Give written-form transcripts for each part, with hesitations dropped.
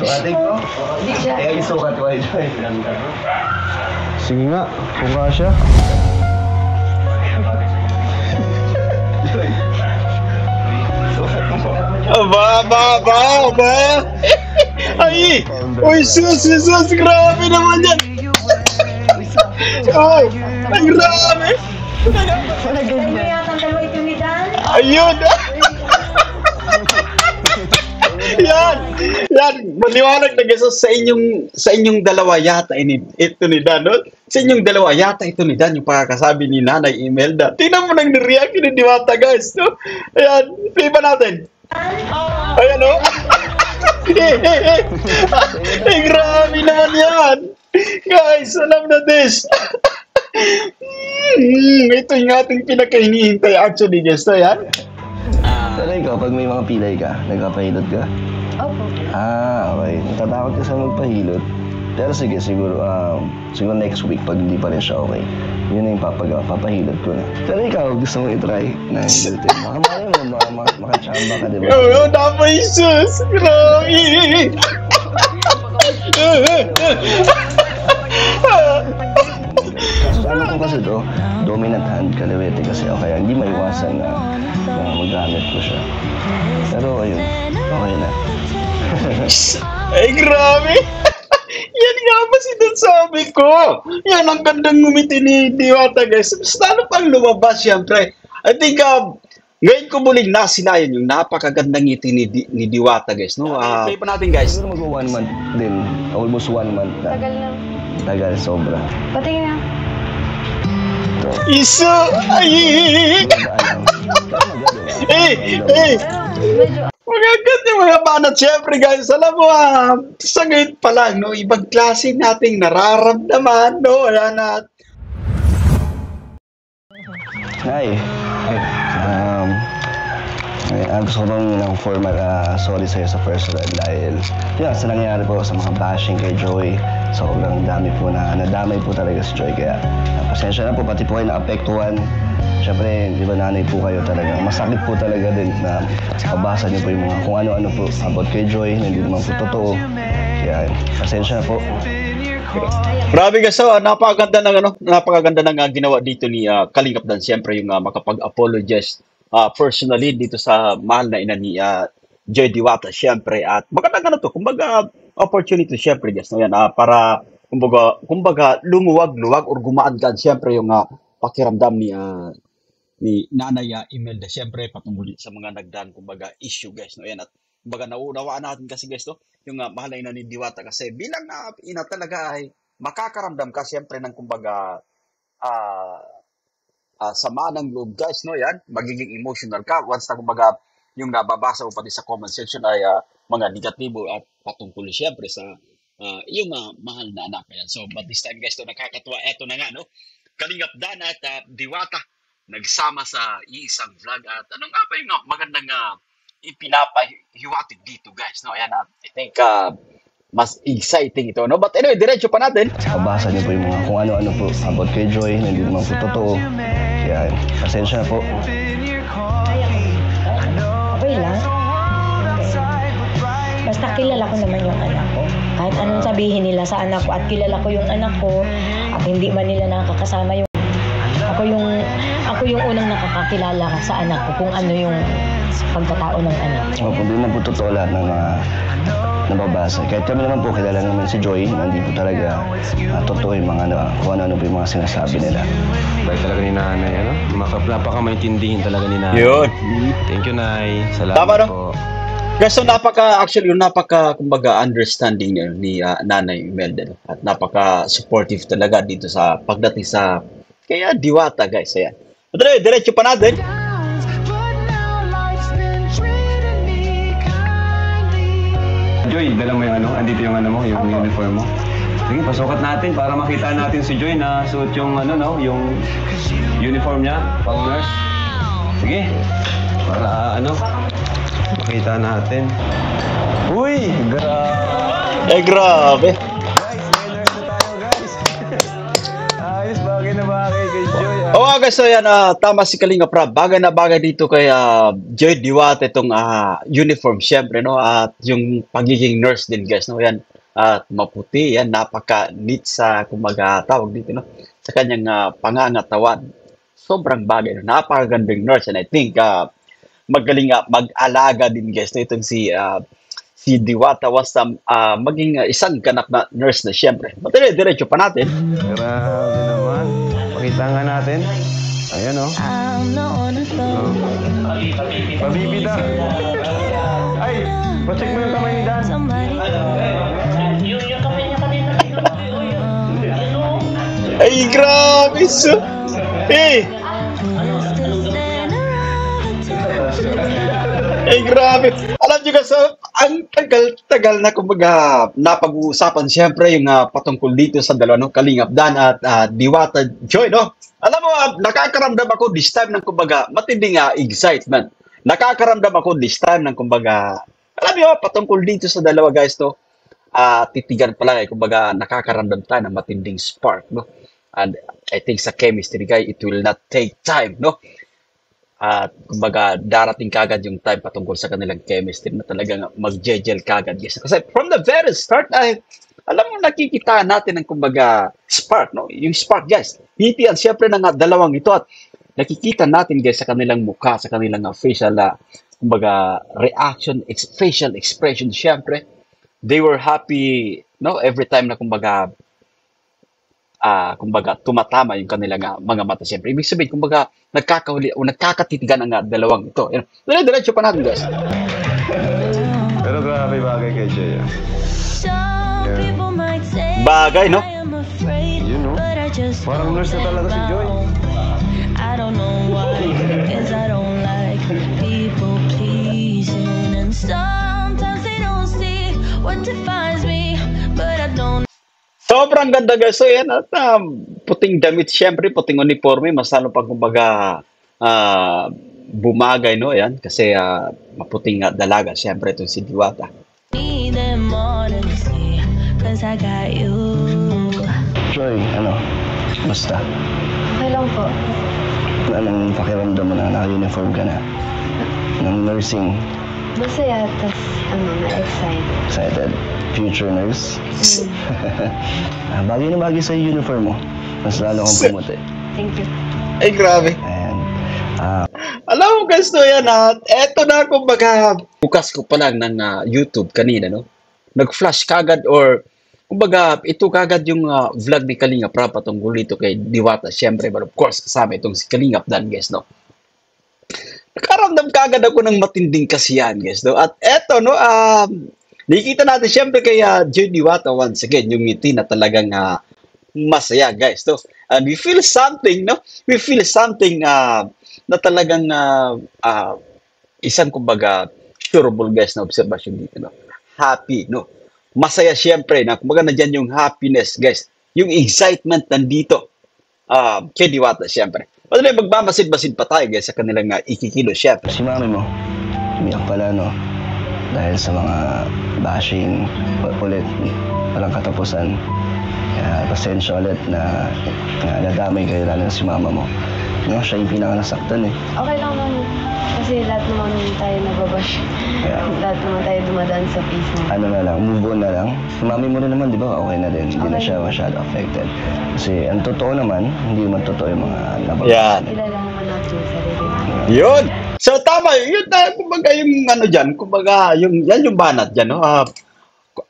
Sukatin ko? Kaya isukat ko ay Joy. Sige nga, kung kasya. Joy. Sukat mo. Aba! Ay! Uy, sus! Grabe naman yan! Ay! Ay, grabe! Ayun! Yan! Maliwanag na guys, sa inyong dalawa yata ito ni Dan, no? Sa inyong dalawa yata ito ni Dan, yung pagkakasabi ni Nanay Imelda. Tingnan mo nang nireact ni Diwata, guys, no? Ayan, play ba natin? Ayan, no? Grabe naman yan! Guys, alam na this! Ito yung ating pinakahinihintay actually, guys, no? Yan? Pero ikaw, pag may mga pilay ka, nagpapahilot ka? Opo. Okay. Natatakot ka sa magpahilot. Pero sige, siguro next week, pag hindi pa rin siya okay, yun na yung papahilot ko na. Pero ikaw, gusto mo i-try na hilutin. Makamaya mo, makachamba ka, diba? Oo, napay sus! Grabe! Ano ko kasi to, dominant hand kalawete kasi o kaya hindi maiwasan na magamit ko siya. Pero ayun, okay na. Ay, grabe! Yan nga ba sinasabi ko? Yan ang gandang ngumiti ni Diwata, guys. Basta ano pang lumabas, syempre. I think, ngayon ko muling nasinayan yung napakagandang ngiti ni Diwata, guys. No? Play pa natin, guys. Siguro mag-1 month din. Almost 1 month na. Tagal lang. Tagal, sobra. Patingin na. Iso! Ay! Medyo Magagat yung mga banat. Siyempre, guys, alam mo, sa ngayon pa lang, no? Ibang klase nating nararamdaman, no? Ayan na. Hi. Gusto ko bang ng formal sorry sa'yo sa personal dahil yun, sa nangyayari po sa mga bashing kay Joy, sobrang dami po na nadamay po talaga si Joy, kaya pasensya na po, pati po kayo naapektuhan. Siyempre, di ba nanay po kayo talaga, masakit po talaga din na mabasa niyo po yung mga kung ano-ano po about kay Joy, na hindi naman po totoo. Kaya pasensya na po. Grabe guys, so, napakaganda ng ginawa dito ni Kalingap Dan. Siyempre yung makapag-apologize personally dito sa mahal na ina ni Joy Diwata, siyempre. At magandang kumbaga opportunity siyempre guys, no, yan, para kumbaga lumuwag-luwag or gumaan-gaan siyempre yung pakiramdam ni Nanay Imelda, siyempre patungkol sa mga nagdaan kumbaga issue guys, no, yan. At kumbaga naunawaan natin kasi guys, no, yung mahal na ina ni Diwata kasi bilang ina talaga ay makakaramdam ka siyempre ng kumbaga sama ng loob guys, no, yan, magiging emotional ka once na kumbaga yung nababasa mo pati sa comment section ay mga negatibo at patungkol siyempre sa yung mahal na anak. Yan. So but this time guys, to nakakatuwa, eto na nga, no, Kalingap Dan at Diwata nagsama sa iisang vlog. At ano nga ba yung magandang ipinapahiwatig dito guys, no, ayan, I think mas exciting ito, no? But anyway, diretso pa natin. Mabasa niyo po yung mga kung ano-ano po about kay Joy, na hindi naman po totoo. Kaya pasensya na po. okay lang. Basta kilala ko naman yung anak ko. Kahit anong sabihin nila sa anak ko at kilala ko yung anak ko at hindi man nila nakakasama yung ako yung unang nakakakilala sa anak ko kung ano yung pagkatao ng anak ko. Opo, hindi naman po totoo lahat ng nababasa. Kahit kami naman po, kilala naman si Joy, hindi po talaga totoo yung mga kung ano po yung mga sinasabi nila. Bait talaga ni Nanay, ano? Napaka-maintindihin talaga ni Nanay. Yun. Thank you, Nay. Salamat Tama, no? po. Guys, so kumbaga understanding ni Nanay Imelda, no? At napaka-supportive talaga dito sa pagdating sa kaya Diwata, guys. Ayan. At diretso pa natin. Joy, dala mo yung andito yung yung uniform mo. Sige, pasukat natin para makita natin si Joy na suot yung yung uniform niya, pang nurse. Sige. Para makita natin. Uy, grabe. Grabe. Guys, may nurse na tayo, guys. Ayos, bagay na bagay kay Joy. Oo, guys, so yan, tama si Kalinga Prab. Bagay na bagay dito kay Joy Diwata itong uniform, syempre, no? At yung pagiging nurse din, guys, no? Yan, at maputi, yan, napaka-neat sa, kumbaga, tawag dito, no? Sa kanyang pangangatawan. Sobrang bagay, no? Napakagandang nurse. And I think, magaling mag-alaga din, guys, no? Itong si Diwata was maging isang ganap na nurse na, syempre. But diretso pa natin. Grabe naman. Pakita nga natin. Ayan, oh. Pabibida. Ay, pacheck mo yung kamay ni Dan. Ay, grabe so. Ay, grabe. Alam nyo kasi, ang tagal-tagal na kumbaga napag-uusapan siyempre yung patungkol dito sa dalawa, no? Kalingap Dan at Diwata Joy, no? Alam mo, nakakaramdam ako this time ng kumbaga matinding excitement. Nakakaramdam ako this time ng kumbaga, alam mo, patungkol dito sa dalawa, guys, no? Titigan pa lang, kumbaga nakakaramdam tayo ng matinding spark, no? And I think sa chemistry, guys, it will not take time, no? At kumbaga darating kagad yung time patungkol sa kanilang chemistry na talagang mag-gel kagad. Yes. Kasi from the very start, alam mo, nakikita natin ang kumbaga spark, no? Yung spark, guys. Hitian siyempre ng dalawang ito at nakikita natin, guys, sa kanilang mukha, sa kanilang facial, kumbaga reaction, facial expression, siyempre. They were happy, no? Every time na kumbaga tumatama yung kanilang mga mata, siyempre. Ibig sabihin, kumbaga, nagkakahuli o nagkakatitigan ang dalawang ito. Diretso pa natin, guys. Pero grabe bagay kay Jay. Bagay, no? Yun, no? Parang nurse na talaga si Joy. I don't know why, 'cause I don't like people pleasing, and sometimes they don't see what defines me, but I don't. Sobrang ganda, guys. So yan, at puting damit, syempre, puting uniforme, mas lalo pang kumbaga bumagay, no? Yan, kasi maputing dalaga, syempre, itong si Diwata. Need them honestly, 'cause I got you. Joy, basta. Okay lang po. Anong pakiramdam mo na naka-uniform ka na? Ng nursing, Masaya, tas na-excite. excited. Future nurse. Bagay na bagay sa uniform mo. Mas lalo kang pumuti. Thank you. Ay, grabe. And, Alam mo, guys, no, yan, eto na, kumbaga, bukas ko pa lang ng YouTube kanina, no? Nag-flash kagad or, kumbaga, ito kagad yung vlog ni Kalingap Prab patungkol dito kay Diwata, syempre, but of course, kasama itong si Kalingap Dan, guys, no? Nakaramdam kagad ako ng matinding kasiyahan, guys, no? At eto, no, nakikita natin, syempre, kay Joy Diwata once again, yung ngiti na talagang masaya, guys, no? And we feel something, no? We feel something na talagang isang, kumbaga, surable, guys, na observation dito, no? Happy, no? Masaya, syempre, na kumbaga na dyan yung happiness, guys. Yung excitement nandito kay Diwata, syempre. Pwede na magmamasid-masid pa tayo, guys, sa kanilang ikikilo, syempre. si mami mo, umiyak pala, no? Dahil sa mga bashing, ulit, walang katapusan. Kaya pasensya ulit na nadamay kayo, lalo na si mama mo. No, siya yung pinaka-nasaktan, eh. Okay lang naman. Kasi lahat naman tayo nababash. Kaya, Lahat naman tayo dumadaan sa face mo. ano na lang, move on na lang. Si mami mo rin naman, di ba, okay na din. Hindi na Okay. siya masyado affected. Kasi ang totoo naman, hindi man totoo yung mga nababash. Yan. Kilala naman natin yung sarili natin. Yun. So, tama. Yun na, kumbaga, yung ano dyan, kumbaga, yan yung banat dyan, no?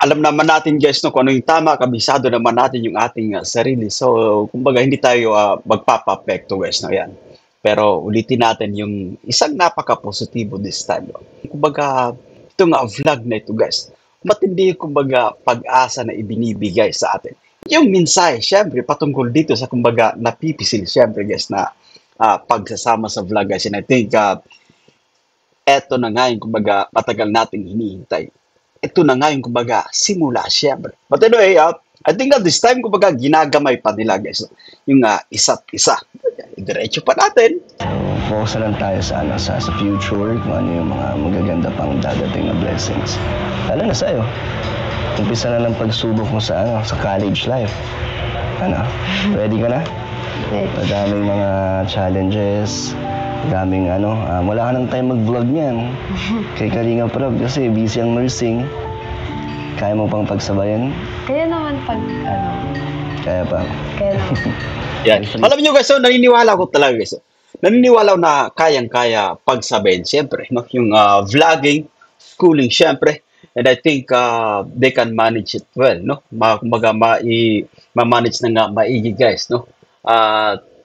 Alam naman natin, guys, no, kung ano yung tama, kabisado naman natin yung ating sarili. So, kumbaga, hindi tayo magpapa-apekto, guys, no? Yan. Pero ulitin natin yung isang napaka-positibo this time, no? Kumbaga, itong vlog na ito, guys, matindi yung, kumbaga, pag-asa na ibinibigay sa atin. Yung mensahe, syempre, patungkol dito sa, kumbaga, napipisil, syempre, guys, na pagsasama sa vlog, guys. And I think, eto na nga yung, kumbaga, matagal nating hinihintay. Ito na nga yung, kumbaga, simula, syempre. But anyway, I think at this time, kumbaga, ginagamay pa nila, guys, yung isa't isa. Diretso pa natin. So, focus na lang tayo sa future, kung ano yung mga magaganda pang dadating na blessings. Lalo na sa'yo. Umpisa na ng pagsubok mo sa college life. Ready ka na? Madaming mga challenges. Daming wala ka nang time mag-vlog niyan. Kay Kalinga Prab kasi busy ang nursing. Kaya mo pang pagsabayan? Kaya naman pag, Kaya pa. kaya naman. Yan. Alam niyo guys, so, naniniwala ko talaga guys. Naniniwala ko na kayang-kaya pagsabayin siyempre, no? Yung vlogging, schooling siyempre. And I think they can manage it well, no? Kumbaga ma-manage na nga maigi guys, no?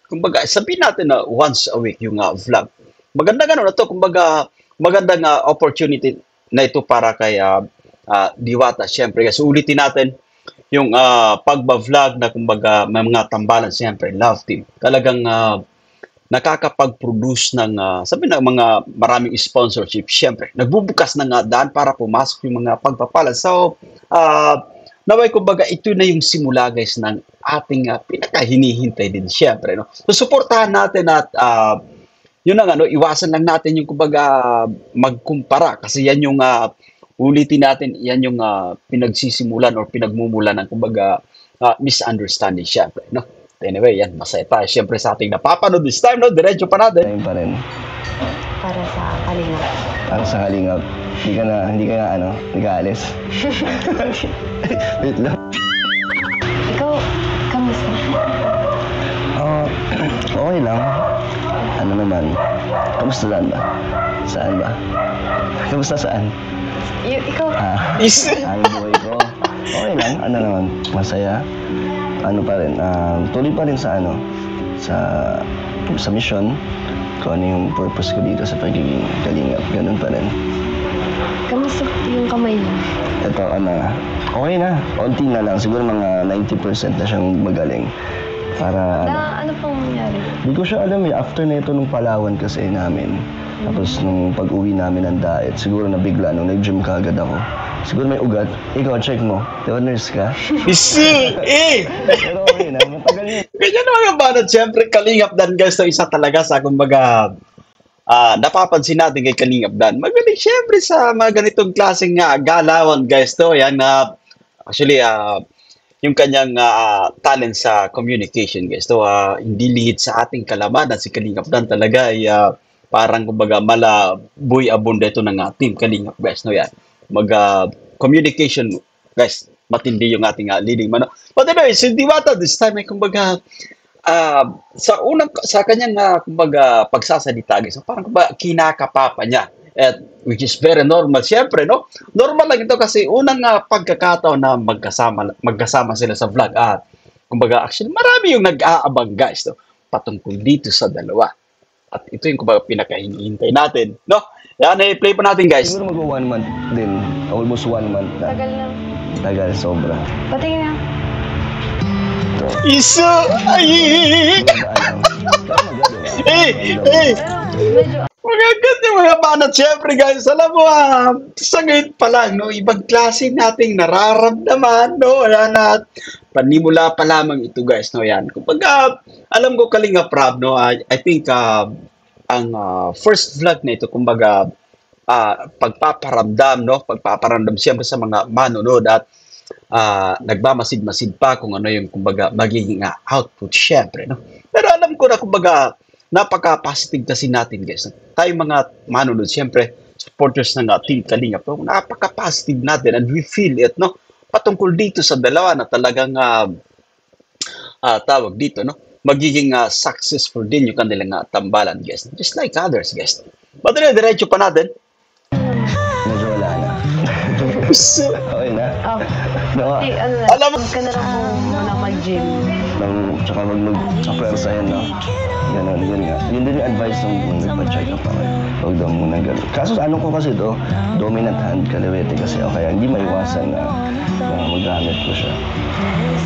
Kumbaga sabihin natin na once a week yung vlog. Maganda na to, kumbaga magandang opportunity na ito para kay Diwata siyempre. Kasi ulitin natin yung pagba-vlog na kumbaga may mga tambalan siyempre, love team. Talagang nakakapag-produce ng sabi na mga maraming sponsorship siyempre. Nagbubukas ng daan para pumasok yung mga pagpapala. So naway kumbaga ito na yung simula guys ng ating pinakahinihintay din siyempre, no. So suportahan natin at yun ang iwasan lang natin yung kumbaga magkumpara kasi yan yung ulitin natin, yan yung pinagsisimulan or pinagmumulan ng kumbaga misunderstanding siyempre, no. Anyway, yan, masaya tayo siyempre sa ating napapanood this time, no. Diretso pa natin. Time pa rin. Para sa Kalinga. Para sa Kalingap. Hindi ka alis. Wait lang. Ikaw, kamusta? Okay lang. Ano naman? Kamusta saan ba? Saan ba? Kamusta saan? Ikaw, Ang buhay ko. Okay lang. Ano naman? Masaya. Ano pa rin? Tuloy pa rin sa sa mission. Kung ano yung purpose ko dito sa pagiging kalingap. Ganun pa rin. kamusta yung kamay niya? Ito, okay na. Konti na lang. Siguro mga 90% na siyang magaling. Para Ano pang nangyari? Hindi ko siya alam eh. After na ito nung Palawan kasi namin. Tapos nung pag-uwi namin ng diet, siguro nabigla nung nag-gym ka agad ako. Siguro may ugat. Ikaw, check mo. Diba nurse ka? Pero okay na. Matagal niya. Ganyan naman yung banat. Siyempre, Kalingap Dan guys, to isa talaga sa kumbaga napapansin natin kay Kalingap Dan. Magaling siyempre sa mga ganitong klaseng galawan guys to. Yan actually yung kanyang talent sa communication guys to hindi lihit sa ating kalaban at si Kalingap Dan talaga ay parang kumbaga buy abunda ito ng team Kalingap guys no yan. Communication guys, matindi yung ating leading man. But anyway, si Diwata this time ay kumbaga sa kanyang kumbaga pagsasalita guys, parang kumbaga kinakapapa niya. Which is very normal siyempre, no? Normal lang ito kasi unang pagkakataon na magkasama sila sa vlog at kumbaga actually marami yung nag-aabang guys, no? Patungkol dito sa dalawa. At ito yung kumbaga pinakahihintay natin, no? Yan, i-play pa natin guys. Siguro mag-1 month din. Almost 1 month na. Tagal lang. Tagal, sobra. Patingin nga. Iso! Ay! Medyo, Magagad yung mga banat. Siyempre guys, alam mo sa ngayon pa lang, no, ibang klase nating nararamdaman, no, yan at panimula pa lamang ito guys, no, yan. Kumbaga, alam ko Kalinga Prab, no, I think ang first vlog na ito, kumbaga, pagpaparamdam, no, pagpaparamdam siyempre sa mga manonood at nagmamasid-masid pa kung ano yung, kumbaga, magiging output siyempre, no. Pero alam ko na, kumbaga, napaka-positive kasi natin guys. Tayo mga manonood, siyempre, supporters ng Team Kalingap, pero napaka-positive natin and we feel it, no? Patungkol dito sa dalawa na talagang tawag dito, no? Magiging successful din yung kanilang tambalan, guys. Just like others, guys. But diretso pa natin. Medyo wala na. Okay na. No, ano na, Alam mo- huwag ka na lang muna mag-gym. tsaka sa pwersa yan, no? Ganun, yun nga. Yun din yung advice nung nagpa-check up ako. Huwag daw muna ganun. Kaso ano ko kasi to, dominant hand kaliwete kasi o kaya hindi maiwasan na magamit ko siya.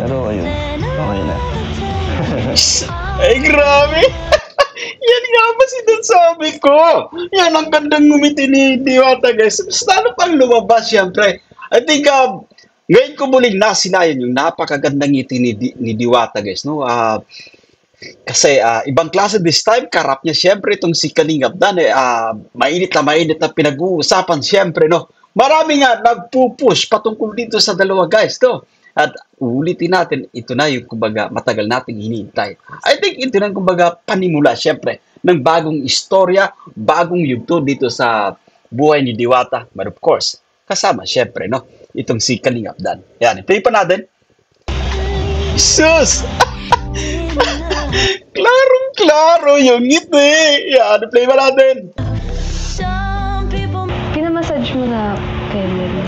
Pero ayun, okay na. Ay, grabe! Yan nga ba sinasabi ko? Yan ang gandang ngumiti ni Diwata, guys. Basta ano pang lumabas, siyempre. I think, ngayon ko muling nasinayan yung napakagandang ngiti ni Diwata, guys. No? Kasi ibang klase this time, karap niya siyempre itong si Kalingap Dan. Mainit na pinag-uusapan siyempre. No? Marami nga nagpupush patungkol dito sa dalawa, guys. No? At ulitin natin, ito na yung kumbaga matagal nating hinihintay. I think ito na yung kumbaga panimula syempre ng bagong istorya, bagong yugto dito sa buhay ni Diwata. But of course, kasama syempre, no? Itong si Kalingap Dan. Yan, play pa natin. Sus! Klarong-klaro yung ngiti. Yan, play pa natin. Some people Pinamassage mo na kay Mary.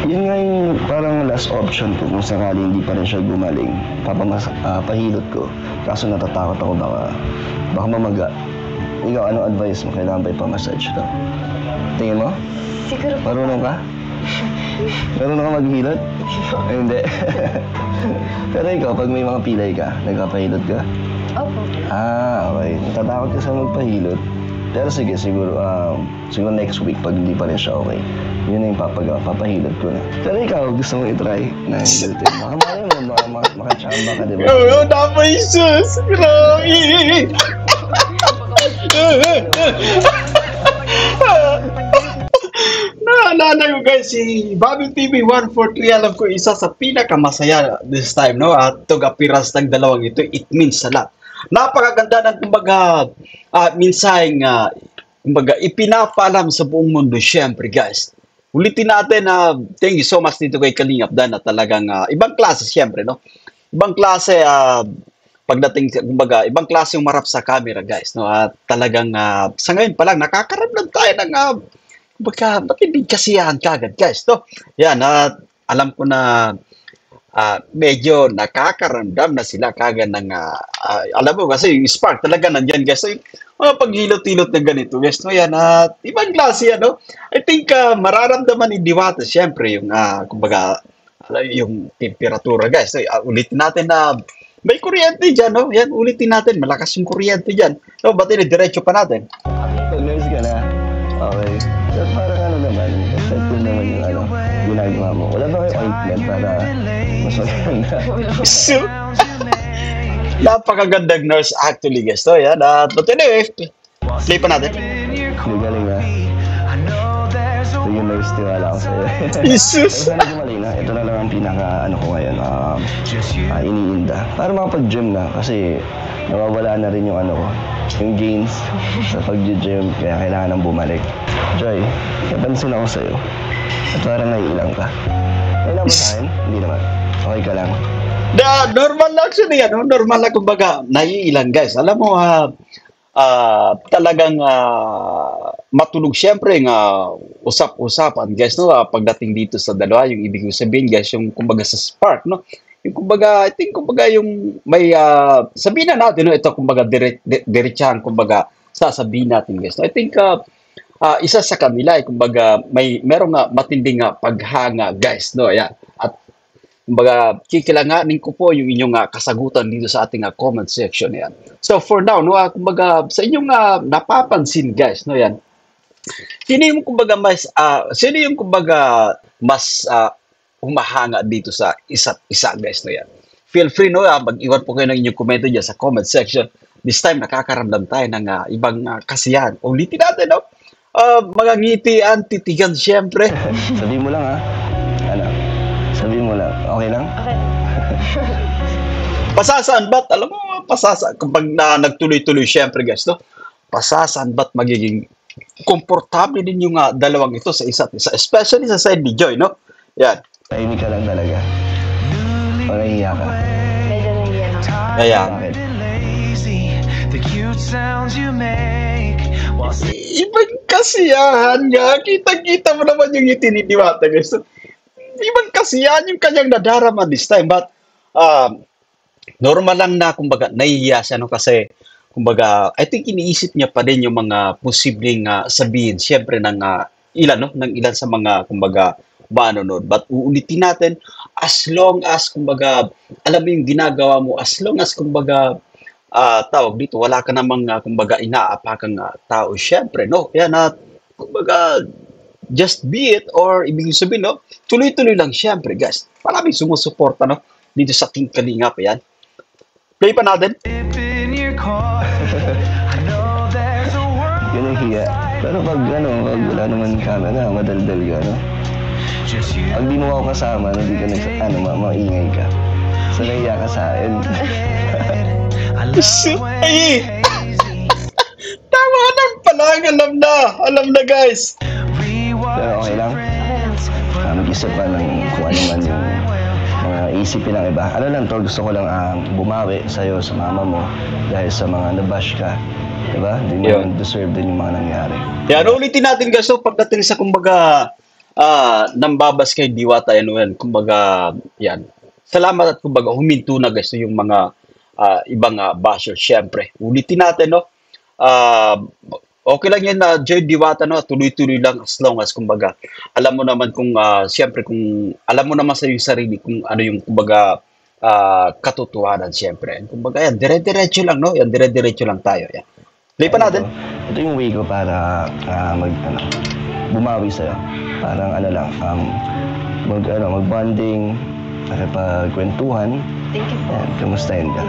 Yun nga yung parang last option ko kung sakali hindi pa rin siya gumaling. Pahilot ko. Kaso natatakot ako baka mamaga. Ikaw, anong advice mo? Kailangan ba ipamassage to? Tingin mo? Siguro po. Marunong ka? Marunong ka maghilot? Ay, hindi. Pero ikaw, pag may mga pilay ka, nagpapahilot ka? Opo. Okay. Natatakot ka sa magpahilot. Pero sige, siguro next week, pag hindi pa rin siya okay, yun na yung papahilot ko na. Pero ikaw, gusto mo i-try na hilutin. Baka mali mo, makachamba ka, di ba? Oo, napay sus! Grabe! Naalala ko guys, si Bobby TV 143, alam ko isa sa pinakamasaya this time, no? At itong appearance ng dalawang ito, it means a lot. Napakaganda ng kumbaga, minsaheng, kumbaga, ipinapaalam sa buong mundo, syempre guys. Ulitin natin na thank you so much dito kay Kalingap Dan na talagang ibang klase syempre, no? Ibang klase, pagdating, kumbaga, ibang klase yung marap sa camera guys, no? At talagang, sa ngayon pa lang, nakakaramdam tayo ng, kumbaga, matinding kasiyahan kagad guys, no? Yan, at alam ko na, medyo nakakaramdam na sila kagad ng, alam mo kasi yung spark talaga nandyan guys. So, yung mga paghilot-hilot na ganito guys. No, yan, at ibang klase yan, no? I think mararamdaman ni Diwata syempre yung, kumbaga, yung temperatura guys. So, ulitin natin na may kuryente dyan, no? Yan, ulitin natin, malakas yung kuryente dyan. So, ba't diretso pa natin? Pag nurse ka na, okay. So, parang ano naman, effective naman yung ginagawa mo. Wala ba kayo ointment para mas maganda? So, napakagandang nurse actually guys. So, yan. But anyway, play pa natin. Galing na. So, yung nurse, tiwala ako sa'yo. Jesus! Pero sana gumaling na. Ito na lang ang pinaka, ko ngayon, iniinda. Para makapag-gym na. Kasi, nawawala na rin yung ko, yung gains sa pag-gym. Kaya kailangan nang bumalik. Joy, napansin ako sa'yo. At parang naiilang ka. May ba sa akin? Hindi naman. Okay ka lang. Normal lang actually, normal lang kumbaga, naiilang guys. Alam mo, talagang matulog syempre nga usap-usapan guys, no? Pagdating dito sa dalawa, yung ibig sabihin guys, yung kumbaga sa spark, no? Yung kumbaga, I think kumbaga yung may, sabihin na natin, no? Ito kumbaga diretsahan, kumbaga, sasabihin natin guys. No? I think, isa sa kanila, kumbaga, merong matinding paghanga guys, no? Ayan. At kumbaga, kikilanganin ko po yung inyong kasagutan dito sa ating comment section. Yan. So, for now, no, kumbaga, sa inyong napapansin, guys, no, yan. Sino yung kumbaga mas humahanga dito sa isa't isa, guys, no, yan. Feel free, no, mag-iwan po kayo ng inyong komento dyan sa comment section. This time, nakakaramdam tayo ng ibang kasiyahan. Ulitin natin, no? Mga ngitian, titigan, syempre. Sabihin mo lang, Sabihin mo lang. Okay lang? Okay. Pasasaan ba't? Alam mo, kapag nagtuloy-tuloy, syempre guys, no? Pasasaan ba't magiging komportable din yung dalawang ito sa isa't isa, especially sa side ni Joy, no? Yan. Tahimik ka lang talaga. O nahihiya ka? Medyo nahiya na. Kaya, Bakit? ibang kasiyahan nga. Kita-kita mo naman yung ngiti ni Diwata, guys. Ibang kasiyahan yung kanyang nadarama this time. But, normal lang na, kumbaga, nahihiya siya, no? Kasi, kumbaga, I think iniisip niya pa rin yung mga posibleng sabihin, siyempre, ng ilan, no? Ng ilan sa mga, kumbaga, manonood. But, uulitin natin, as long as, kumbaga, alam mo yung ginagawa mo, as long as, kumbaga, tawag dito, wala ka namang, kumbaga, inaapakang tao, siyempre, no? Yan, kumbaga, just be it, or ibig sabihin, no? Tuloy-tuloy lang, siyempre, guys. Maraming sumusuporta, no? Dito sa Team Kalingap, yan. Play pa natin. Yun ang hiya. Pero pag wala naman camera, madaldal ka, no? Pag di mo ako kasama, hindi ka maingay ka. So, naiya ka sa akin. Ay! Tama na pala, alam na guys. Pero okay lang. Mag-isip ka ng kung ano man yung mga isipin ng iba. Ano lang to, gusto ko lang bumawi sa'yo, sa mama mo, dahil sa mga nabash ka. Diba? Hindi mo Yun. deserve din yung mga nangyari. Yan, ulitin natin guys, so pagdating sa kumbaga nambabas kay Diwata, yan, kumbaga, yan. Salamat at kumbaga huminto na guys yung mga ibang bashers, syempre. Ulitin natin, no? Okay lang yan na Joy Diwata, no? Tuloy-tuloy lang as long as kumbaga alam mo naman kung syempre kung alam mo naman sa iyong sarili kung ano yung kumbaga katotohanan, syempre. Kumbaga yan, dire-diretso lang, no? Yan, dire-diretso lang tayo. Yan. Play pa natin. Ito yung way ko para bumawi sa'yo. Parang mag-bonding, makipagkwentuhan. Thank you po. Yan, kamustahin ka.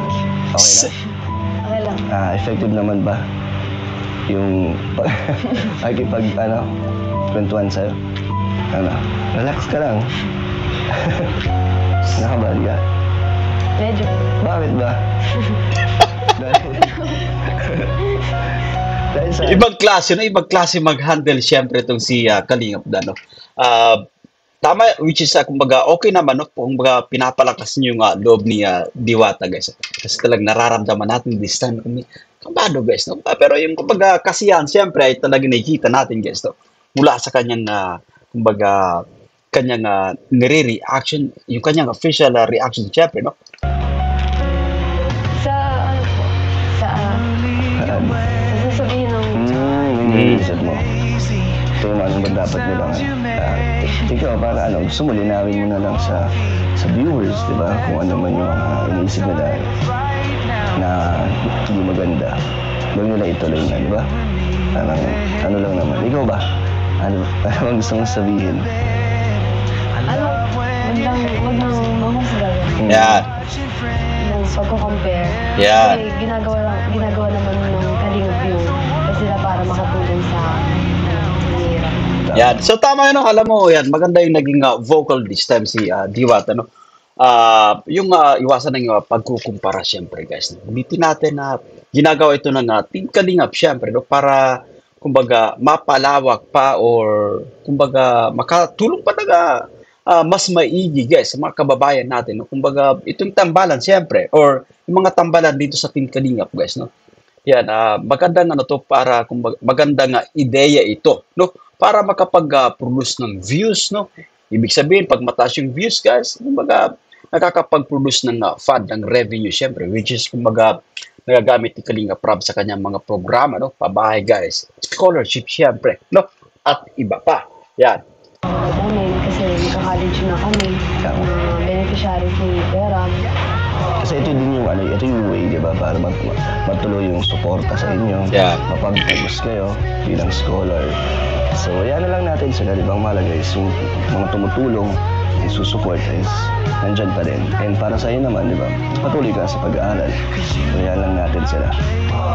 Okay lang? Okay lang. Effective naman ba yung kwentuhan sa'yo? Relax ka lang. Nakabad ka? Medyo. Bakit ba? Dahil sa... Ibang klase mag-handle syempre itong si Kalingap Dan, no? Tama, which is kumbaga okay naman, no? Kumbaga pinapalakas niyo yung loob ni Diwata, guys. Kasi talagang nararamdaman natin this time kabado, guys, no? Pero yung kumbaga kasiyahan syempre ay talagang nakikita natin, guys, no? Mula sa kanyang kumbaga kanyang nire-reaction, yung kanyang official reaction syempre, no? Sa ano po? Sa sasabihin ng iniisip mo. Ito yung anong ba dapat nilang ikaw, para gusto mo linawin mo na lang sa viewers, di ba? Kung ano man yung mga iniisip nila na hindi maganda. Huwag nila ituloy na, di ba? Parang ano lang naman. Ikaw ba? Ano ang gusto mong sabihin? wag nang mamusgan. Yan. Ng pagko-compare. Yan. Kasi ginagawa naman ng Kalingap yun. Kasi na para makatulong sa mahirap. Yan. So tama yun, no? Alam mo, yan, maganda yung naging vocal this time si Diwata, no? Yung iwasan ng pagkukumpara, syempre, guys. Ulitin natin na ginagawa ito ng Team Kalingap, syempre, no? Para, kumbaga, mapalawak pa or, kumbaga, makatulong pa mas maigi, guys, sa mga kababayan natin, no? Kumbaga, itong tambalan, syempre, or yung mga tambalan dito sa Team Kalingap, guys, no? Yan, magandang to para, kumbaga, magandang ideya ito, no? Para makapag-produce ng views, no? Ibig sabihin, pag mataas yung views, guys, kumbaga, nakakapag-produce ng fund, ng revenue, syempre, which is, kumbaga, nagagamit ni Kalingap Rab sa kanyang mga programa, no? Pabahay, guys. Scholarship, syempre, no? At iba pa. Yan. Namin kasi naka-college na kami. Beneficiaries ni Pera. Kasi ito din yung ito yung way, di ba? Para matuloy yung suporta sa inyo. Yeah. Mapag-focus kayo bilang scholar. So, yan na lang natin sila, di ba? Ang mahalaga is yung mga tumutulong, yung susuport is nandyan pa din. And para sa iyo naman, di ba? Patuloy ka sa pag-aaral. So, yan lang natin sila.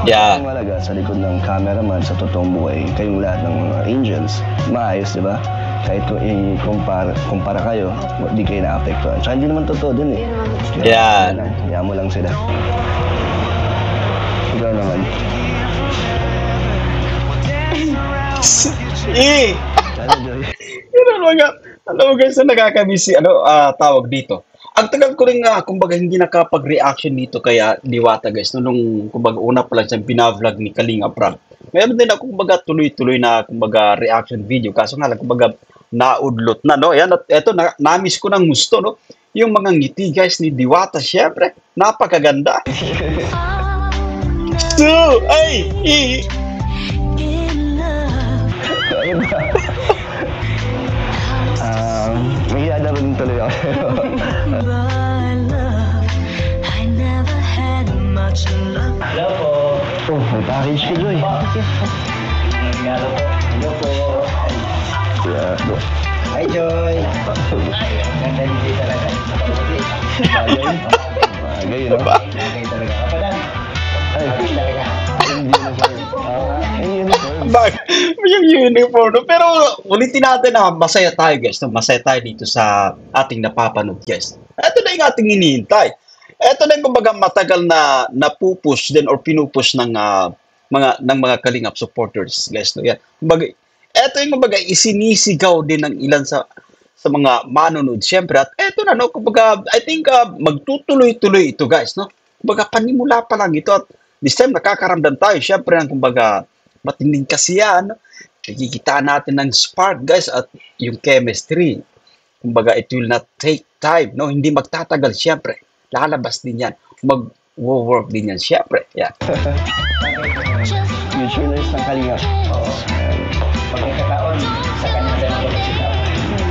Yeah. Ang mahalaga sa likod ng cameraman sa totoong buhay, kayong lahat ng mga angels, maayos, di ba? Kahit kung i-kumpara kayo, di kayo na-apektuhan. Tsaka hindi naman totoo dun eh. Yan. Hayaan mo lang sila. Ikaw naman. Sana, Joy. Yun mga, alam mo guys, na nakakabisi, tawag dito. Ang tagal ko rin kumbaga, hindi nakapag-reaction dito kaya Diwata, guys, nung, kumbaga, una pa lang siyang pinavlog ni Kalingap Rab. Meron din ako, kumbaga, tuloy-tuloy na, kumbaga, reaction video. Kaso nga lang, kumbaga, naudlot na, no? Yan, at eto, na-miss ko ng gusto, no? Yung mga ngiti, guys, ni Diwata, syempre, napakaganda. So, May hiyada rin tuloy ako. Oh, may package ka, Joy. Hi, Joy! Ganda dito talaga. Bagay, no? Bagay talaga. Kapalan. Ay, Bagay talaga. yung uniform. Yung uniform. yung uniform. No? Pero ulitin natin na masaya tayo, guys. No? Masaya tayo dito sa ating napapanood, guys. Ito na yung ating hinihintay. Ito na yung kumbaga matagal na napupush din or pinupush ng mga Kalingap supporters, guys. No? Yan. Kumbaga, ito yung kumbaga isinisigaw din ng ilan sa mga manonood, syempre. At eto na, no? Kumbaga, I think magtutuloy-tuloy ito, guys, no? Kumbaga, panimula pa lang ito. At this time, nakakaramdam tayo, syempre, ng kumbaga, matinding kasiyahan, no? Nakikita natin ng spark, guys, at yung chemistry. Kumbaga, it will not take time, no? Hindi magtatagal, syempre. Lalabas din yan. Mag-work din yan, syempre. Yeah. Future nurse ng Kalingap. Oo. Pagkakataon, sa kanya na lang ako.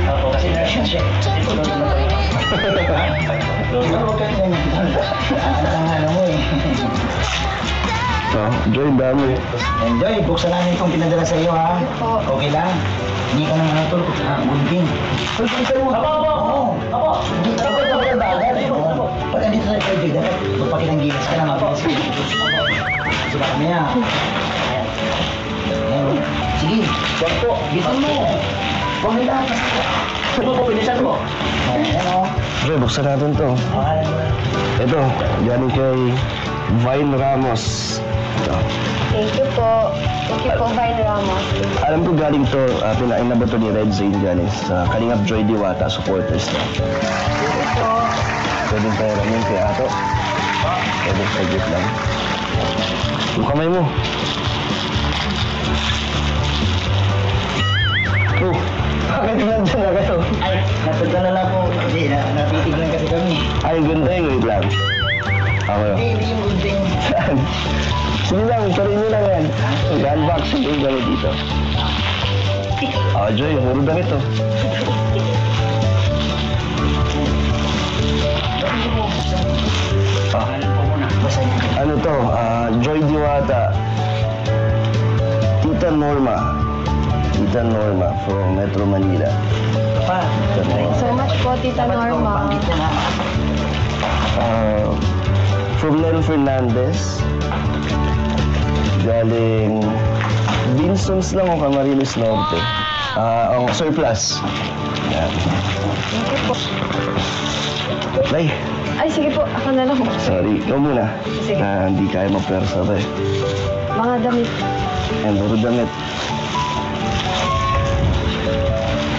Ako kasi nurse siya. Kasi tulog na ako. Tulog ka din. Ano mo eh. Joy, dami. Enjoy, buksan namin itong pinadala sa iyo ha. Okay lang. Hindi ka naman natulog. Gunting. Tulog mo. Ako. Hindi ka naman natulog. Pag andito sa ikaw, Joy, dapat magpakilang gilas ka na mabilis ka. Sila kami ha. Ayan. Sige. Wag po. Gitan mo. Huwag nila. Ano po, pinisan mo? Ayan o. Joy, buksan natin to. Ito, galing kay Vine Ramos. Ito. Thank you po. Thank you po, Vine Ramos. Alam ko galing to, pinain na ba to ni Red Zane galing sa Kalingap Joy Diwata supporters na. Pwedeng pera yun kaya ato. Pwedeng saglit lang. Yung kamay mo. Oh, bakit nandyan na kayo? Ay, napunta na lang po. Hindi, natitig lang kasi kami. Ay, ganda yung wait lang. Ako yun. Hindi yung gunting. Sige lang, tuloy nyo lang yan. Mag-unboxing yung gano'n dito. Joy, puro damit to. Ano to? Joy Diwata. Tita Norma. Tita Norma from Metro Manila. Pa, Tita Norma. So much po, Tita Norma. From Nel Fernandez. Galing Vinsons lang o Camarines Norte. Ang surplus. Yan. Thank you po. Nay, Ay, sige po. Ako na lang. sorry. Ikaw muna. Sige. Hindi kaya mapersa to eh. Mga damit. Yan, puro damit.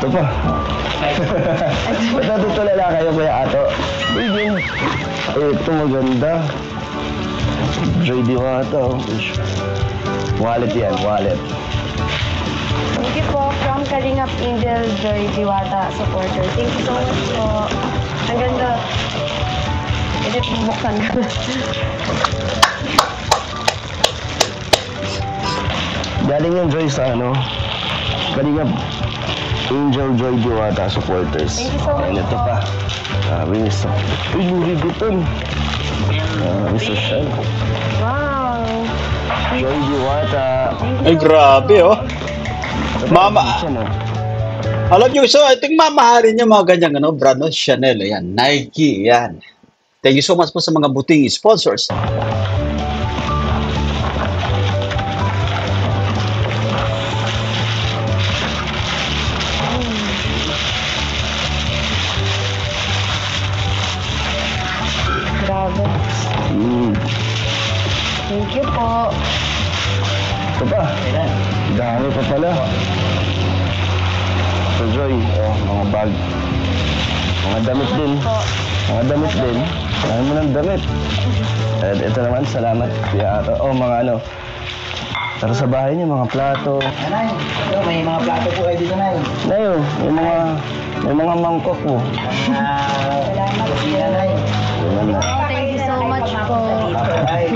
Ito pa. Ba't natutulala kayo kuya ato? Bigyan. Ito maganda. Joy Diwata. Oh. Wallet yan, wallet. Thank you po. From Kalingap Angel Joy Diwata supporter. Thank you so much po. Ang ganda. Ito bubuksan ko. Galing yung Joy sa Kalingap Angel Joy Diwata supporters. Thank you so much Ito po. pa. Sabi niyo sa... Uy, Louis Vuitton. Mr. Shell. Wow. Joy Diwata. Ay, grabe, oh. Mama. Alam nyo, so I think mamahalin nyo mga ganyang brand, no? Chanel, yan, Nike, yan. Thank you so much po sa mga buting sponsors. Grabe. Thank you po. Ito pa. Dami pa pala. So Joy, mga bag. Mga damit din. Mga damit din. Dami mo ng damit. At ito naman, salamat. Kaya ato. Mga para sa bahay niyo, mga plato. Nanay, may mga plato po kayo dito, Nay. Nayo, may mga mangkok po. Salamat. Nay. Yan na. Thank you so much po. Nay.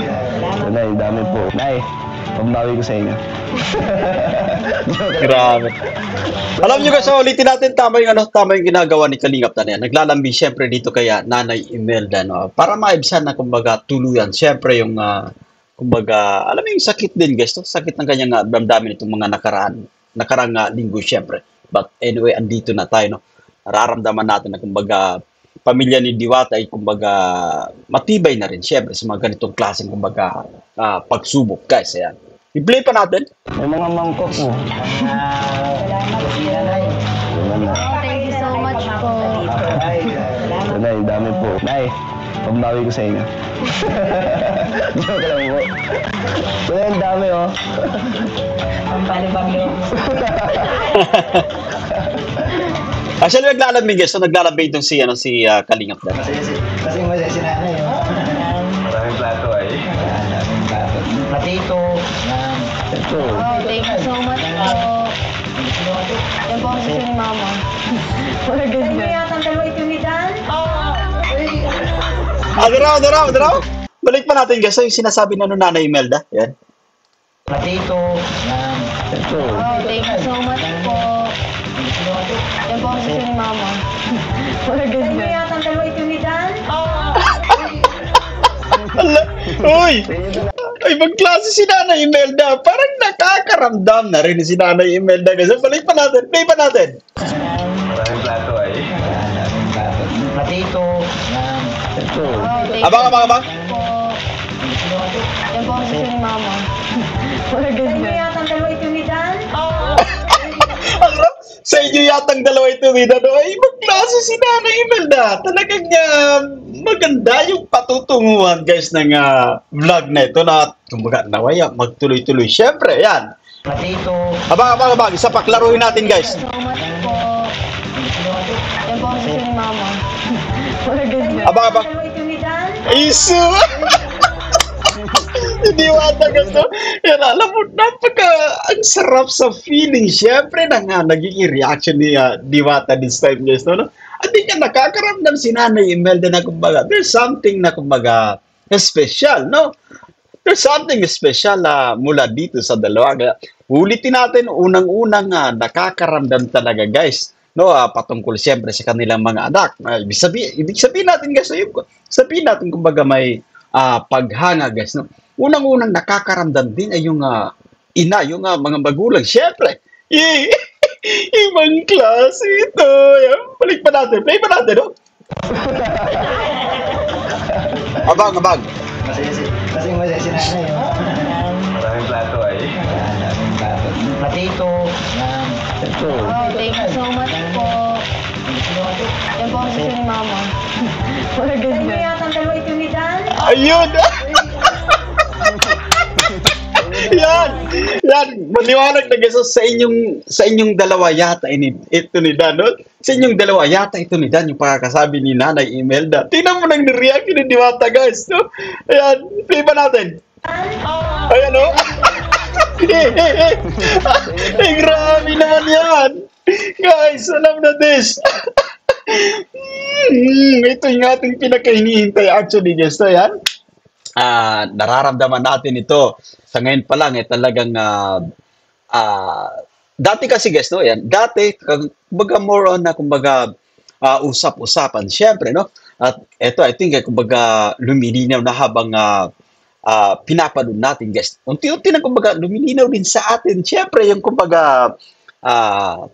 So, Nay, dami po. Nay, pambawi ko sa inyo. Grabe. Alam nyo guys, ulitin natin tama yung ginagawa ni Kalingap na yan. Naglalambing syempre dito kaya Nanay Imelda, no? Para maibsan na kumbaga tuluyan. Syempre yung kumbaga, alam mo yung sakit din guys, no? Sakit ng kanyang damdamin itong mga nakarang linggo syempre. But anyway, andito na tayo, no? Nararamdaman natin na kumbaga pamilya ni Diwata ay kumbaga matibay na rin syempre sa mga ganitong klaseng kumbaga pagsubok guys. Ayan. I-play pa natin. May mga mangkok mo. Thank you so much po. So, Nay, dami po. Nay, pagbawi ko sa inyo. Joke lang po. So, ang dami, oh. Ang bali-bali. Actually, naglalambing guys. So, naglalambing itong si Kalingap na. Kasi mo sa sinanay, oh. Maraming plato ay. Platito. Ito. Oh, thank you so much po. Yan po ang gusto ni Mama. Wala ganyan. Ano yata ang dalawa ito ni Dan? Daraw. Balik pa natin guys. So, yung sinasabi na nung Nanay Imelda. Yan. Platito. Ito. Oh, thank you so much po. Yan po ang gusto ni Mama. Wala ganyan. Ano yata ang dalawa ito ni Dan? Ala, uy! Ay, magklase si Nanay Imelda. Parang nakakaramdam na rin si Nanay Imelda. Kasi balik pa natin. Play pa natin. Maraming plato ay. Platito. Ito. Oh, thank Abang. you po. Yan po ang gusto ni Mama. Wala ganyan. Ano yata ang dalawa ito ni Dan? Ano? Sa inyo yatang dalawa ito ni Dano. Ay, magklase si Nanay Imelda. Talagang maganda yung patutunguhan guys ng vlog na ito na kumbaga nawaya magtuloy-tuloy. Siyempre, yan. Platito. Abang. Isa pa, klaruhin natin guys. Thank you so much po. Yan po ang gusto ni Mama. Wala ganyan. Abang. Ang dalawa ito ni Dan? Isu! Hindi wata gusto. Yan, alam mo, ang sarap sa feeling. Siyempre na nga, naging reaction ni Diwata this time, guys. No? Hindi ka nakakaramdam si Nanay Imelda na kumbaga, there's something na kumbaga special, no? There's something special mula dito sa dalawa. Kaya, ulitin natin, unang-unang nakakaramdam talaga, guys. No, patungkol siyempre sa kanilang mga anak. Ibig sabihin natin, guys, sabihin natin kumbaga may paghanga, guys. No? Unang-unang nakakaramdam din ay yung ina, yung mga magulang. Siyempre, ibang klase ito. Yan. Balik pa natin. Play pa natin, no? Abang. Kasi mo sa sinanay, oh. Maraming plato ay. Platito. Ito. Oh, thank you so much po. Yan po ang gusto ni Mama. Wala ganyan. Ano yata ang dalawa ito ni Dan? Ayun! Yan! Maliwanag na guys, sa inyong dalawa yata ito ni Dan, no? Sa inyong dalawa yata ito ni Dan, yung pagkakasabi ni Nanay Imelda. Tingnan mo nang nireact ni Diwata, guys, no? Ayan, play pa natin. Ayan, no? Grabe naman yan! Guys, alam na this! Ito yung ating pinakahinihintay actually, guys, so yan. Nararamdaman natin ito sa ngayon pa lang talagang dati kasi guys, no, yan, dati kumbaga more on na kumbaga usap-usapan syempre, no, at eto I think kumbaga lumilinaw na habang pinapanood natin guys, unti-unti na kumbaga lumilinaw din sa atin syempre yung kumbaga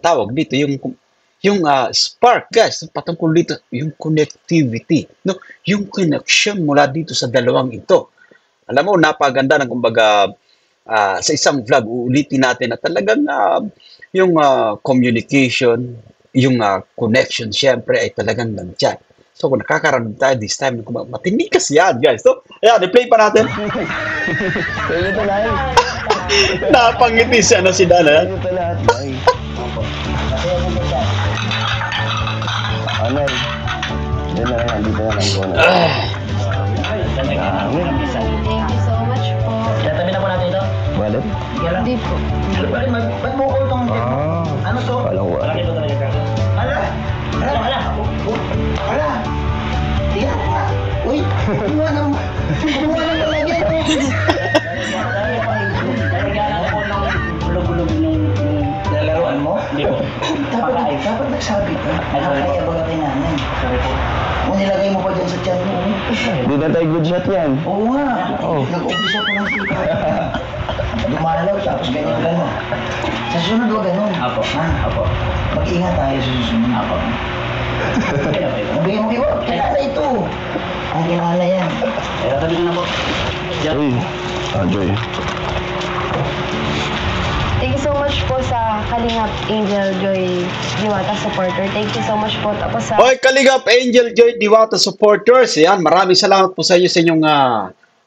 tawag dito yung spark guys patungkol dito yung connectivity, no, yung connection mula dito sa dalawang ito. Alam mo, napaganda ng kumbaga sa isang vlog, uulitin natin na talagang yung communication, yung connection, syempre ay talagang nandyan. So, kung nakakaramdam tayo this time, matinig kasi yan, guys. So, ayan, i-play pa natin. Ito na yun. Napangiti siya na si Dana. Ito lahat, Nay. Anay. Yan na lang, dito na lang po na. Thank you so much po. Tatabi na po natin ito. Wallet? Hindi po. Ba't mo ko itong... Ano to? Walang wallet. Ala! Tingnan mo nga. Uy! Kumuha ng lalagyan. Lalagyan ako ng bulog-bulog ng lalaruan mo? Hindi po. Dapat nagsabi ka. Nakakaya ba natin namin? Kung nilagay mo pa dyan sa tiyan mo. Di na tayo good shot yan. Oo nga. Nag-umpisa po ng kita. Lumalaw tapos ganyan gano'n. Sa susunod huwag gano'n. Apo. Apo. Mag-ingat tayo sa susunod. Apo. Nabigyan mo kayo. Kilala ito. Ang kilala yan. Pero tabi na po. Uy, Joy. Thank you so much po sa Kalingap Angel Joy Diwata supporter. Thank you so much po. Tapos sa... Hoy, Kalingap Angel Joy Diwata supporters. Yan, maraming salamat po sa inyo sa inyong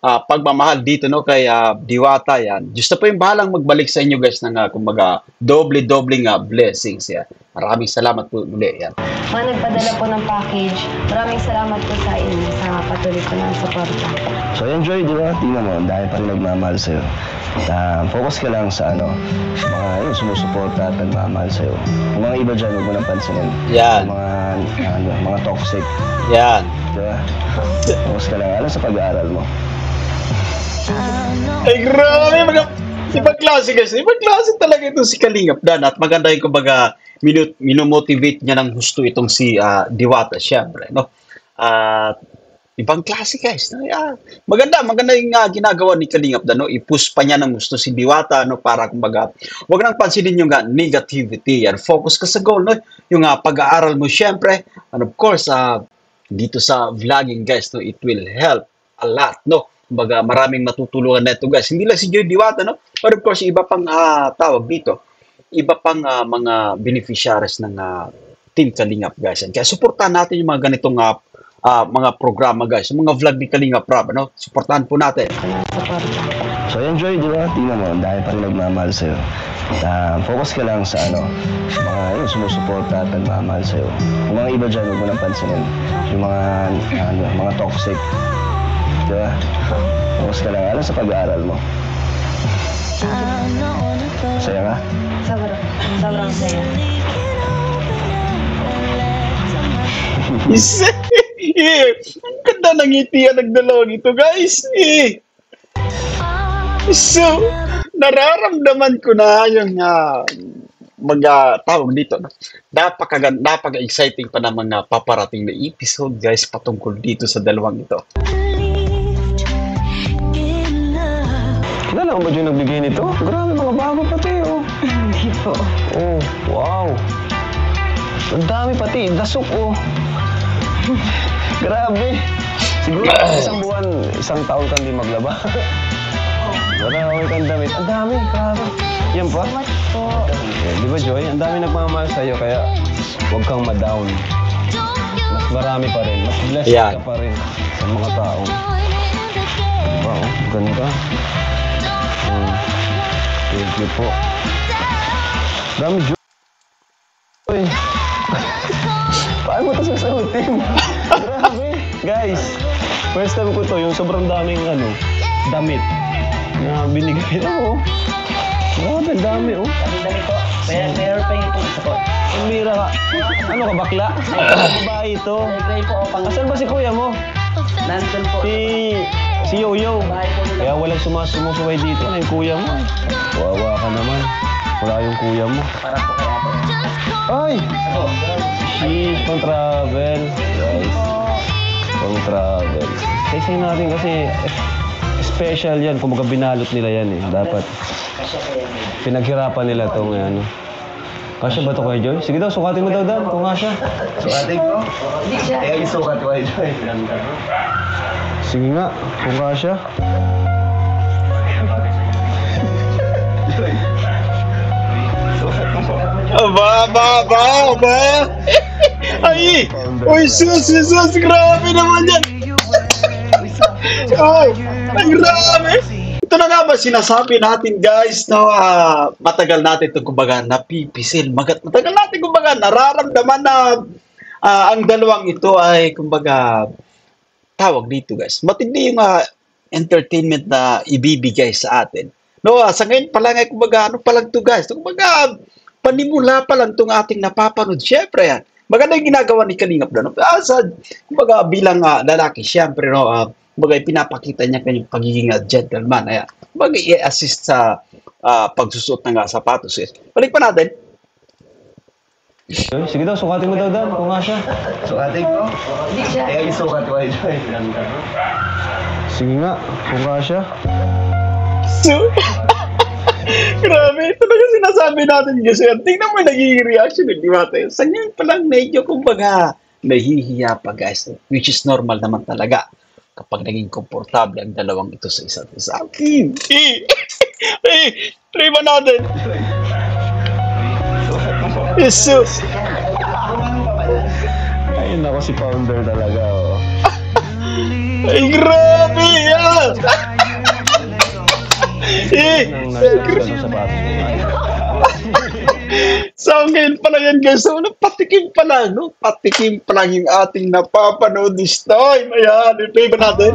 pagmamahal dito no kay Diwata yan. Diyos na po yung bahalang magbalik sa inyo guys ng kumbaga doble-dobleng blessings yan. Maraming salamat po muli yan. Mga nagpadala po ng package. Maraming salamat po sa inyo sa patuloy po ng suporta. So yan Joy, di ba? Tingnan mo, dahil pa rin nagmamahal sa'yo. Focus ka lang sa mga yun, sumusuporta at nagmamahal sa'yo. Yung mga iba dyan, huwag mo nang pansinin. Yan. Yung mga toxic. Yan. Di ba? Focus ka lang sa pag-aaral mo. Ay, grabe! Ibang klase guys. Ibang klase talaga ito si Kalingap Dan. At maganda yung kumbaga minomotivate niya ng gusto itong si Diwata, syempre. No? Ibang klase guys. Maganda yung ginagawa ni Kalingap Dan. No? I-push pa niya ng gusto si Diwata no? Para kumbaga, wag nang pansinin yung negativity. Yan. Focus ka sa goal. No? Yung pag-aaral mo, syempre. And of course, dito sa vlogging guys, no? It will help a lot. No? Kumbaga, maraming matutulungan na ito guys. Hindi lang si Joy Diwata, no? But of course, iba pang tawag dito. Iba pang mga beneficiaries ng Team Kalingap guys. Kaya suportahan natin yung mga ganitong mga programa guys. Yung mga vlog ni Kalingap Rob, no? Suportahan po natin. So yan Joy, di ba? Tingnan mo, dahil pa rin nagmamahal sa'yo. Focus ka lang sa mga yun, sumusuporta at nagmamahal sa'yo. Yung mga iba dyan, huwag mo nang pansinin. Yung mga toxic. Diba? Focus ka lang sa pag-aaral mo. Saya ka? Sobrang saya. Ang ganda ng ngitian ng dalawang ito guys. So, nararamdaman ko na yung tawag dito. Napaka-exciting pa ng mga paparating na episode guys patungkol dito sa dalawang ito. Kilala ko ba yung nagbigay nito? Grabe, mga bago pati, oh. Hindi po. Oh, wow. Ang dami pati, dasok, oh. Grabe. Siguro isang buwan, isang taon kang di maglaba. Marami kang damit. Ang dami, grabe. Yan pa? Salamat po. Di ba, Joy? Ang dami nagmamahal sa'yo, kaya huwag kang ma-down. Mas marami pa rin. Mas blessed Yan. ka pa rin sa mga tao. Wow, ganda. Thank you po. Dami, Joy. Paano mo ito sasagutin? Grabe. Guys, first time ko to, yung sobrang daming damit na binigay na, oh. Grabe, ang dami, oh. Dami po. Mayor pa yung ito po. Ang mira ka. Ano ka, bakla? Babae ito. Gray po o pang... Asan ba si kuya mo? Nandun po. Si Yoyo. Kaya walang sumusuway dito. Ano yung kuya mo? Wawa ka naman. Wala yung kuya mo. Para po kaya po. Ay! She's pang travel. Guys. Pang travel. Kasi natin kasi special yan. Kung binalot nila yan eh. Dapat. Pinaghirapan nila itong Kasya ba ito kayo, Joy? Sige daw, sukatin mo daw Dan. Kung kasya. Sukatin ko? Hindi siya. Kaya isukat ko ay Joy. Sige nga, kung kasya. Aba! Ay! Uy, sus! Grabe naman yan! Ay, grabe! Ito na nga ba sinasabi natin guys na matagal natin ito kumbaga napipisil. Matagal natin kumbaga nararamdaman na ang dalawang ito ay kumbaga tawag dito guys. Matindi yung entertainment na ibibigay sa atin. No, sa ngayon pa lang ay kumbaga ano pa lang to guys. Kumbaga panimula pa lang itong ating napapanood. Siyempre yan. Maganda yung ginagawa ni Kalingap Dan. Kumbaga bilang lalaki, siyempre no, kumbaga pinapakita niya kanyang pagiging gentleman. Ayan. Kumbaga i-assist sa pagsusuot ng sapatos. Yes. Balik pa natin. Sige daw, sukatin mo daw Dan. Kung kasya. Sukatin ko? Hindi siya. Kaya isukat ko ay Joy. Sige nga, kung kasya. So, grabe, ito na sinasabi natin kasi. Tingnan mo yung nagiging reaction ni Diwata. Sa ngayon pa lang medyo kumbaga nahihiya pa guys. Which is normal naman talaga kapag naging komportable ang dalawang ito sa isa't isa. Try ba natin? Jesus! Ayun ako si Founder talaga, oh. Ay, grabe! Yan! Nang nasa ganun sapatos mo. Ay, So, ngayon pa lang yan, guys. So, patikim pa lang, no? Patikim pa lang yung ating napapanood this time. Ayan, i-play ba natin?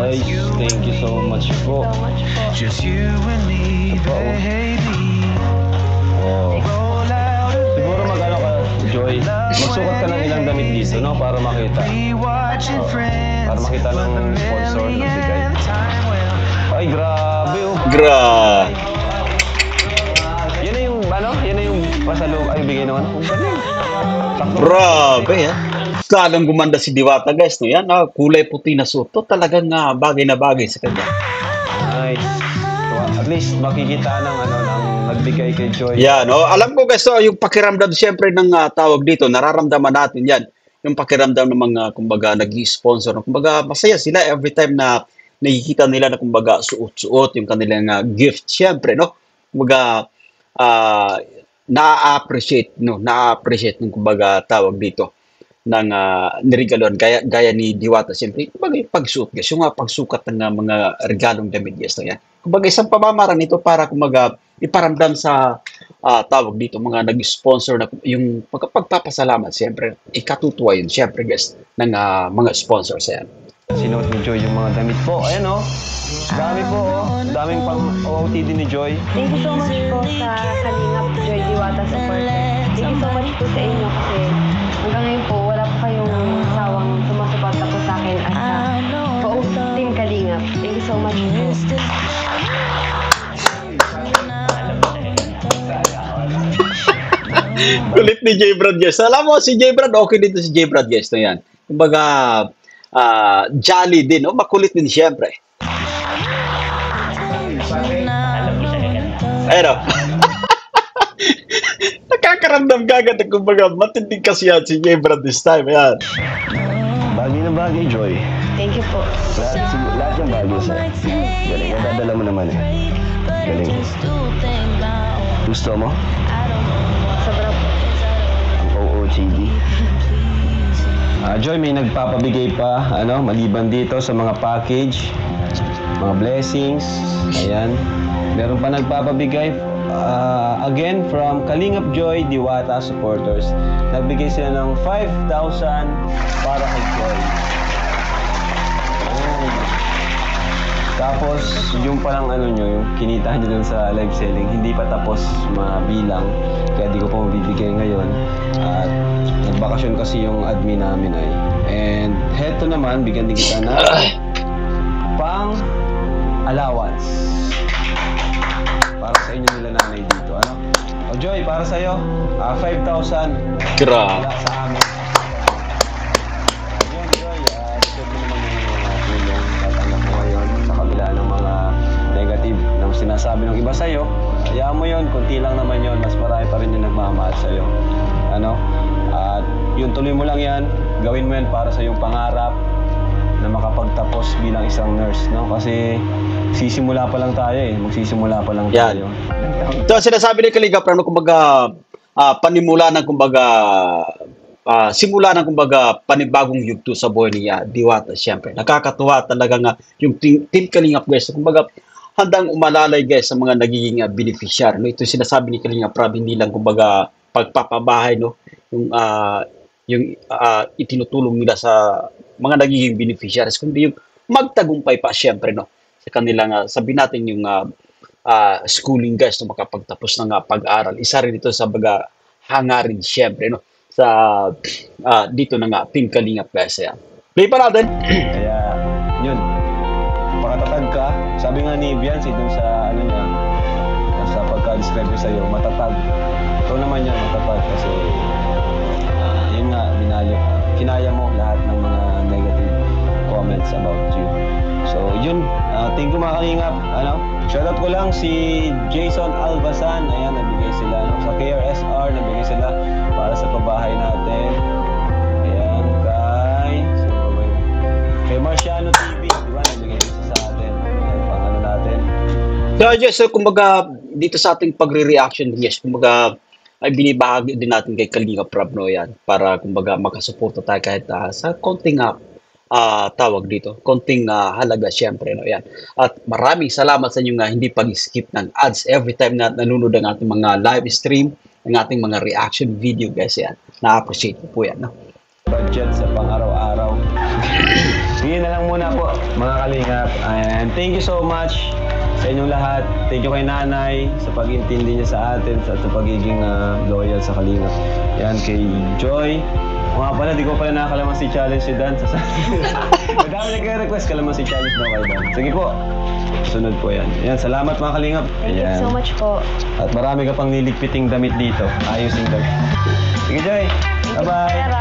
galing, guys. Thank you so much po. Ito po, oh. Siguro mag-ano ka, Joy. Magsukat ka ng ilang damit dito, no? Para makita. Para makita ng sponsor ng bigay. Ay, grabe, oh. Yan na yung, ano? Yan na yung pasalo. Ay, bigay naman. Ang galing. Sakto. Grabe, ha? Talagang gumanda si Diwata, guys. No? Yan, kulay puti na suot. To talagang bagay na bagay sa kanya. Nice. So, at least makikita ng ano ng nagbigay kay Joy. Yan, no? Alam ko, guys, so, yung pakiramdam siyempre ng tawag dito, nararamdaman natin yan. Yung pakiramdam ng mga, kumbaga, nag-i-sponsor. Kumbaga, masaya sila every time na nakikita nila na, kumbaga, suot-suot yung kanilang gift. Siyempre, no? Kumbaga, na-appreciate, no? Na-appreciate ng, kumbaga, tawag dito ng niregaluhan. Gaya ni Diwata, siyempre, kumbaga, yung pagsuot, guys. Yung pagsukat ng mga regalong damit, guys, no? Yan. Kumbaga, isang pamamaraan ito para, kumbaga, iparamdam sa tawag dito, mga nag-sponsor na yung pagpapasalamat, siyempre, ikatutuwa yun, siyempre, guys, ng mga sponsors, yan. Sinuot ni Joy yung mga damit po. Ayan, oh. Dami po, oh. Daming pang OOTD ni Joy. Thank you so much po sa Kalingap Joy Diwata supporter. Thank you so much po sa inyo kasi hanggang ngayon po wala po kayong sawang sumasuporta po sa akin at sa Team Kalingap. Thank you so much po. Kulit ni J. Brad, guys. Alam mo, si J. Brad, okay dito si J. Brad, guys, na yan. Kumbaga, jolly din, no? Makulit din, siyempre. Ayun, oh. Nakakaramdam ka agad, kumbaga, matinding kasiyan si J. Brad this time, ayan. Bagay na bagay, Joy. Thank you po. Lahat yung bagay sa'yo. Galing. Nadadala mo naman, eh. Galing. Gusto mo? Sobra po. Ang OOTD. Joy, may nagpapabigay pa, ano, maliban dito sa mga package, mga blessings, ayan. Meron pa nagpapabigay, again, from Kalingap Joy Diwata supporters. Nagbigay sila ng 5,000 para kay Joy. Oh. Tapos, yung palang ano nyo, yung kinita nyo dun sa live selling, hindi pa tapos mabilang. Kaya di ko pa mabibigay ngayon. At nagbakasyon kasi yung admin namin ay. And heto naman, bigyan din kita na pang allowance. Para sa inyo nila nanay dito. Ano? O Joy, para sa'yo, 5,000. Grabe. Wala sa amin. Ayun, Joy, gusto ko naman yung tulong tatanggap mo ngayon sa kabila ng mga negative na sinasabi ng iba sa'yo. Hayaan mo yun, kunti lang naman yun. Mas marami pa rin yung nagmamahal sa'yo. Ano? At yun, tuloy mo lang yan. Gawin mo yan para sa iyong pangarap na makapagtapos bilang isang nurse, no? Kasi sisimula pa lang tayo eh. Magsisimula pa lang tayo. Ito ang sinasabi ni Kalingap, ano, kumbaga, panimula ng, kumbaga, simula ng, kumbaga, panibagong yugto sa buhay niya, Diwata, siyempre. Nakakatuwa talaga nga yung team Kalingap, guys. Kumbaga, handang umalalay, guys, sa mga nagiging beneficiary. No? Ito yung sinasabi ni Kalingap, hindi lang, kumbaga, pagpapabahay, no? Yung itinutulong nila sa mga nagiging beneficiaries, kundi yung magtagumpay pa, siyempre, no? Sa kanilang, sabihin natin yung schooling, guys, no? Makapagtapos ng pag-aral. Isa rin ito sa baga hangarin, siyempre, no? Sa dito na nga, Team Kalingap, guys. Ayan. Play pa natin. Kaya, yun. Pakatatag ka. Sabi nga ni Biancy dun sa, ano niya, sa pagka-describe ko sa'yo, matatag. Ito naman yan, matatag. Kasi, yun nga, kinaya mo lahat ng mga negative comments about you. So, yun. Thank you, mga Kalingap. Shoutout ko lang si Jason Albasan. Ayan, nabigay sila. Sa KRSR, nabigay sila para sa pabahay natin. Ayan, kay Marciano TV. So, yes, so kumbaga, dito sa ating pagre-reaction, yes, kumbaga, ay binibahagi din natin kay Kalinga Prab, no, yan, para kumbaga makasuporta tayo kahit sa konting tawag dito, konting halaga syempre, no, yan. At maraming salamat sa inyo nga hindi pag-skip ng ads every time na nanonood ang ating mga live stream, ang ating mga reaction video, guys, yan. Na-appreciate ko po yan, no. Budget sa pang-araw-araw. Sige na lang muna po, mga kalingap. And thank you so much sa inyong lahat. Thank you kay nanay sa pag-intindi niya sa atin at sa pagiging loyal sa kalingap. Yan, kay Joy. O nga pala, di ko pala nakakalaman si challenge si Dan. Madami nagre-request kalaman si challenge daw kay Dan. Sige po, sunod po yan. Yan, salamat mga kalingap. Thank you so much po. At marami ka pang niligpiting damit dito. Ayusin damit. Sige, Joy. Bye-bye.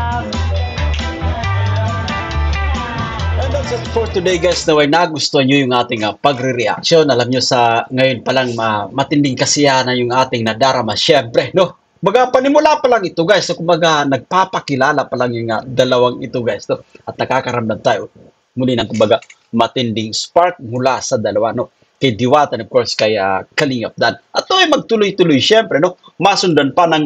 And that's it for today, guys. Naway nagustuhan nyo yung ating pagre-reaction. Alam nyo sa ngayon pa lang matinding kasiyahan yung ating nadarama. Siyempre, no? Kumbaga, panimula pa lang ito, guys. So, kumbaga, nagpapakilala pa lang yung dalawang ito, guys. No? At nakakaramdam tayo muli ng, kumbaga, matinding spark mula sa dalawa, no? Kay Diwata and, of course, kay Kalingap Dan. At ito ay magtuloy-tuloy, siyempre, no? Masundan pa ng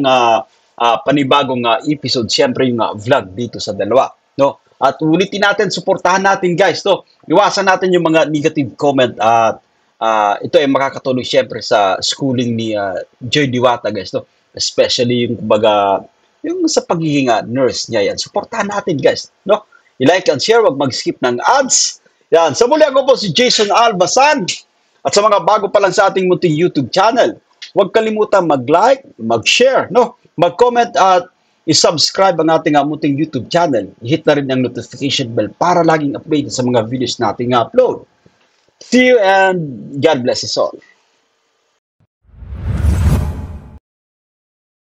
panibagong episode, siyempre, yung vlog dito sa dalawa, no? At ulitin natin, suportahan natin, guys, no? Iwasan natin yung mga negative comment at ito ay makakatulong siyempre sa schooling ni Joy Diwata, guys, no? Especially yung, kumbaga, yung sa pagiging nurse niya yan. Suportahan natin, guys, no? I-like and share, wag mag-skip ng ads. Yan. Sa muli, ako po si Jason Albasan. At sa mga bago pa lang sa ating munting YouTube channel, huwag kalimutan mag-like, mag-share, no? Mag-comment at i-subscribe ang ating munting YouTube channel. I-hit na rin ang notification bell para laging updated sa mga videos nating upload. See you and God bless us all.